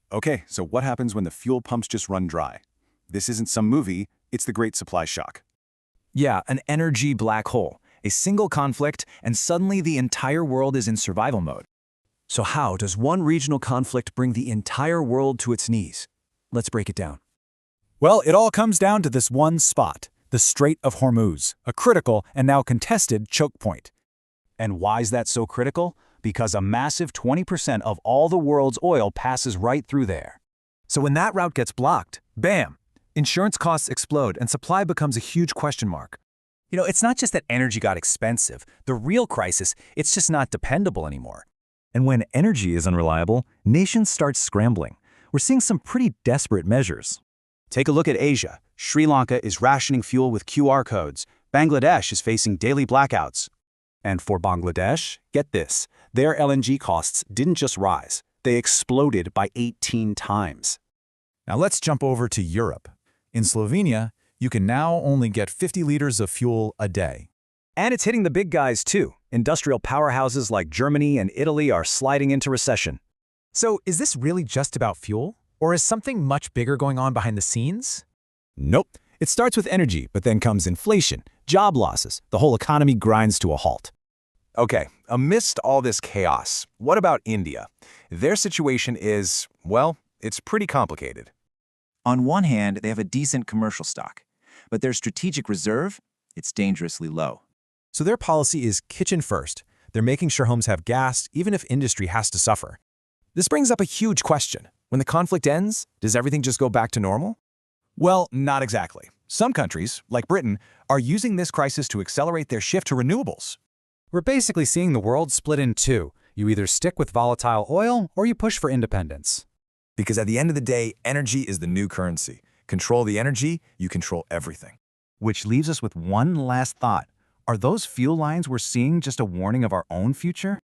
Okay, so what happens when the fuel pumps just run dry? This isn't some movie, it's the Great Supply Shock. Yeah, an energy black hole. A single conflict, and suddenly the entire world is in survival mode. So how does one regional conflict bring the entire world to its knees? Let's break it down. Well, it all comes down to this one spot, the Strait of Hormuz, a critical and now contested choke point. And why is that so critical? Because a massive 20% of all the world's oil passes right through there. So when that route gets blocked, bam, insurance costs explode and supply becomes a huge question mark. It's not just that energy got expensive. The real crisis, it's just not dependable anymore. And when energy is unreliable, nations start scrambling. We're seeing some pretty desperate measures. Take a look at Asia. Sri Lanka is rationing fuel with QR codes. Bangladesh is facing daily blackouts. And for Bangladesh, get this, their LNG costs didn't just rise, they exploded by 18 times. Now let's jump over to Europe. In Slovenia, you can now only get 50 liters of fuel a day. And it's hitting the big guys too. Industrial powerhouses like Germany and Italy are sliding into recession. So is this really just about fuel? Or is something much bigger going on behind the scenes? Nope. It starts with energy, but then comes inflation, job losses. The whole economy grinds to a halt. Okay, amidst all this chaos, what about India? Their situation is, well, it's pretty complicated. On one hand, they have a decent commercial stock, but their strategic reserve, it's dangerously low. So their policy is kitchen first. They're making sure homes have gas, even if industry has to suffer. This brings up a huge question. When the conflict ends, does everything just go back to normal? Well, not exactly. Some countries, like Britain, are using this crisis to accelerate their shift to renewables. We're basically seeing the world split in two. You either stick with volatile oil or you push for independence. Because at the end of the day, energy is the new currency. Control the energy, you control everything. Which leaves us with one last thought. Are those fuel lines we're seeing just a warning of our own future?